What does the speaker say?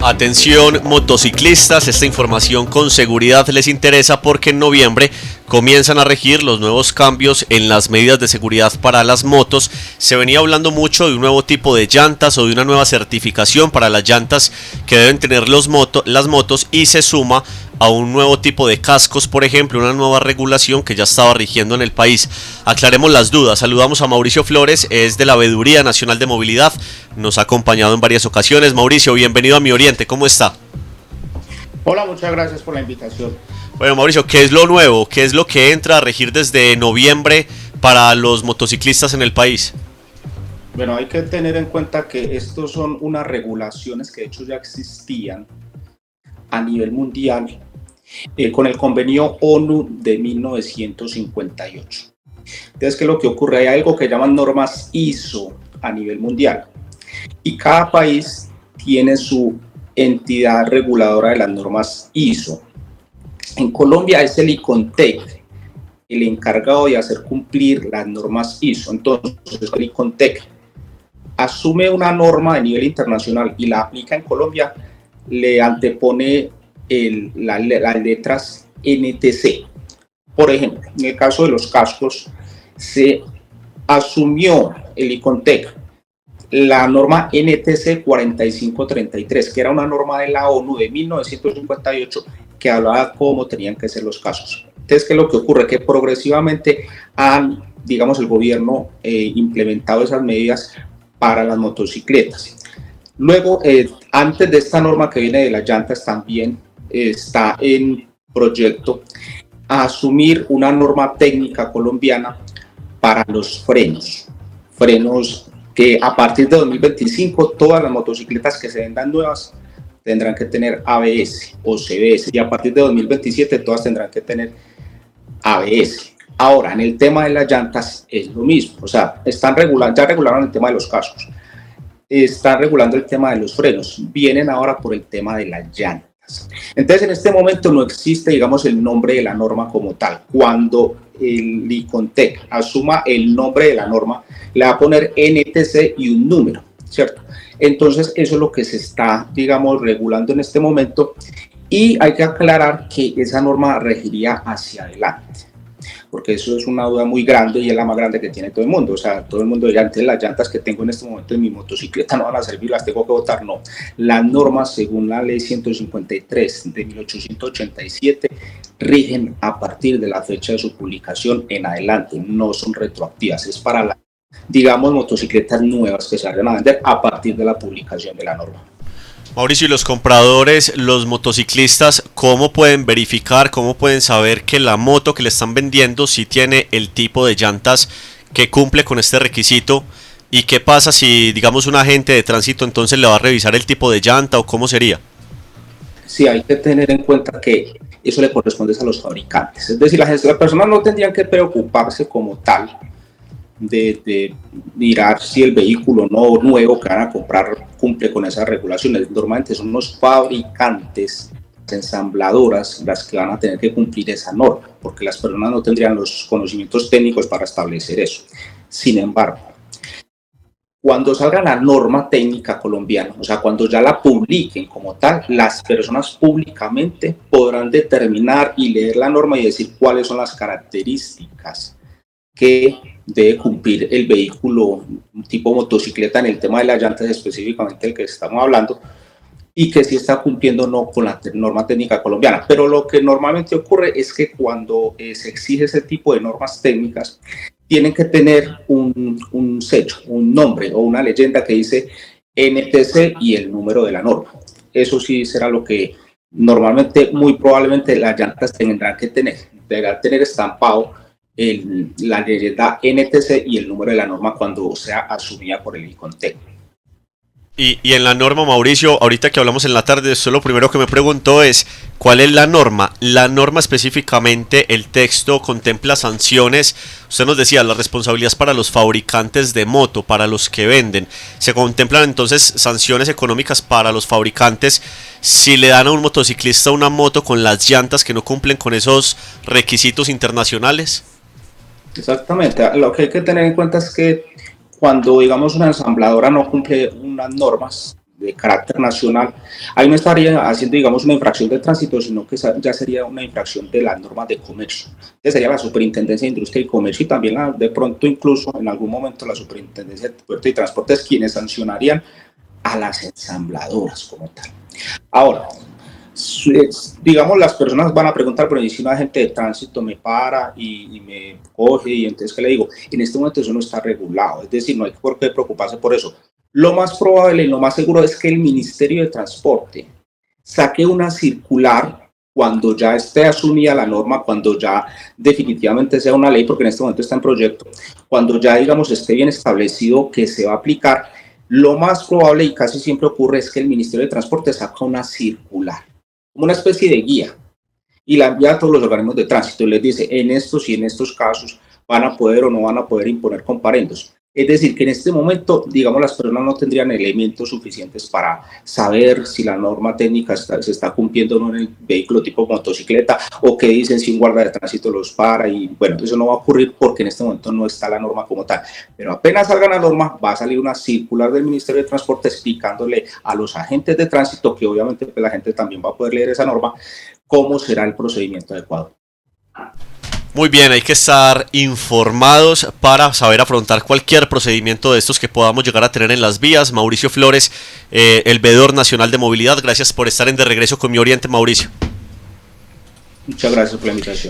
Atención motociclistas, esta información con seguridad les interesa porque en noviembre comienzan a regir los nuevos cambios en las medidas de seguridad para las motos. Se venía hablando mucho de un nuevo tipo de llantas o de una nueva certificación para las llantas que deben tener las motos, y se suma a un nuevo tipo de cascos, por ejemplo, una nueva regulación que ya estaba rigiendo en el país. Aclaremos las dudas. Saludamos a Mauricio Flores, es de la Veeduría Nacional de Movilidad, nos ha acompañado en varias ocasiones. Mauricio, bienvenido a Mi Oriente, ¿cómo está? Hola, muchas gracias por la invitación. Bueno, Mauricio, ¿qué es lo nuevo? ¿Qué es lo que entra a regir desde noviembre para los motociclistas en el país? Bueno, hay que tener en cuenta que estos son unas regulaciones que de hecho ya existían a nivel mundial con el convenio ONU de 1958. Entonces, ¿qué es lo que ocurre? Hay algo que llaman normas ISO a nivel mundial y cada país tiene su entidad reguladora de las normas ISO. En Colombia es el ICONTEC el encargado de hacer cumplir las normas ISO. Entonces, el ICONTEC asume una norma de nivel internacional y la aplica en Colombia, le antepone las letras NTC. Por ejemplo, en el caso de los cascos, se asumió el ICONTEC la norma NTC 4533, que era una norma de la ONU de 1958 que hablaba de cómo tenían que ser los cascos. Entonces, ¿qué es lo que ocurre? Que progresivamente el gobierno implementado esas medidas para las motocicletas. Luego, antes de esta norma que viene de las llantas, también está en proyecto a asumir una norma técnica colombiana para los frenos que a partir de 2025 todas las motocicletas que se vendan nuevas tendrán que tener ABS o CBS, y a partir de 2027 todas tendrán que tener ABS. Ahora, en el tema de las llantas es lo mismo, o sea, ya regularon el tema de los cascos, están regulando el tema de los frenos, vienen ahora por el tema de las llantas. Entonces, en este momento no existe, el nombre de la norma como tal. Cuando el ICONTEC asuma el nombre de la norma, le va a poner NTC y un número, ¿cierto? Entonces, eso es lo que se está, regulando en este momento, y hay que aclarar que esa norma regiría hacia adelante, porque eso es una duda muy grande y es la más grande que tiene todo el mundo. O sea, todo el mundo dice, antes las llantas que tengo en este momento en mi motocicleta no van a servir, las tengo que botar. No, las normas según la ley 153 de 1887 rigen a partir de la fecha de su publicación en adelante, no son retroactivas, es para las, motocicletas nuevas que se vayan a vender a partir de la publicación de la norma. Mauricio, ¿y los compradores, los motociclistas, cómo pueden verificar, cómo pueden saber que la moto que le están vendiendo sí tiene el tipo de llantas que cumple con este requisito? ¿Y qué pasa si, un agente de tránsito entonces le va a revisar el tipo de llanta o cómo sería? Sí, hay que tener en cuenta que eso le corresponde a los fabricantes. Es decir, las personas no tendrían que preocuparse como tal de mirar si el vehículo nuevo que van a comprar cumple con esas regulaciones. Normalmente son los fabricantes, las ensambladoras, las que van a tener que cumplir esa norma, porque las personas no tendrían los conocimientos técnicos para establecer eso. Sin embargo, cuando salga la norma técnica colombiana, o sea, cuando ya la publiquen como tal, las personas públicamente podrán determinar y leer la norma y decir cuáles son las características que debe cumplir el vehículo tipo motocicleta en el tema de las llantas, específicamente el que estamos hablando, y que sí está cumpliendo o no con la norma técnica colombiana. Pero lo que normalmente ocurre es que cuando se exige ese tipo de normas técnicas, tienen que tener un sello, un nombre o una leyenda que dice NTC y el número de la norma. Eso sí será lo que normalmente, muy probablemente, las llantas tendrán que tener. Deberán tener estampado la leyenda NTC y el número de la norma cuando sea asumida por el ICONTEC. Y en la norma, Mauricio, ahorita que hablamos en la tarde, esto lo primero que me preguntó es, ¿cuál es la norma? La norma específicamente, el texto contempla sanciones. Usted nos decía, las responsabilidades para los fabricantes de moto, para los que venden. ¿Se contemplan entonces sanciones económicas para los fabricantes si le dan a un motociclista una moto con las llantas que no cumplen con esos requisitos internacionales? Exactamente. Lo que hay que tener en cuenta es que cuando, una ensambladora no cumple unas normas, de carácter nacional, ahí no estaría haciendo, digamos, una infracción de tránsito, sino que ya sería una infracción de las normas de comercio. Entonces sería la Superintendencia de Industria y Comercio y también de pronto incluso en algún momento la Superintendencia de Puertos y Transportes quienes sancionarían a las ensambladoras como tal. Ahora, digamos, las personas van a preguntar, pero si un agente de tránsito me para y me coge, y entonces, ¿qué le digo? En este momento eso no está regulado, es decir, no hay por qué preocuparse por eso. Lo más probable y lo más seguro es que el Ministerio de Transporte saque una circular cuando ya esté asumida la norma, cuando ya definitivamente sea una ley, porque en este momento está en proyecto, cuando ya, digamos, esté bien establecido que se va a aplicar, lo más probable y casi siempre ocurre es que el Ministerio de Transporte saca una circular, como una especie de guía, y la envía a todos los organismos de tránsito y les dice, en estos y en estos casos van a poder o no van a poder imponer comparendos. Es decir, que en este momento, digamos, las personas no tendrían elementos suficientes para saber si la norma técnica se está cumpliendo o no en el vehículo tipo motocicleta, o qué dicen si un guarda de tránsito los para, y bueno, eso no va a ocurrir porque en este momento no está la norma como tal. Pero apenas salga la norma, va a salir una circular del Ministerio de Transporte explicándole a los agentes de tránsito, que obviamente pues, la gente también va a poder leer esa norma, cómo será el procedimiento adecuado. Muy bien, hay que estar informados para saber afrontar cualquier procedimiento de estos que podamos llegar a tener en las vías. Mauricio Flores, el Veedor Nacional de Movilidad, gracias por estar en De Regreso con Mi Oriente, Mauricio. Muchas gracias por la invitación.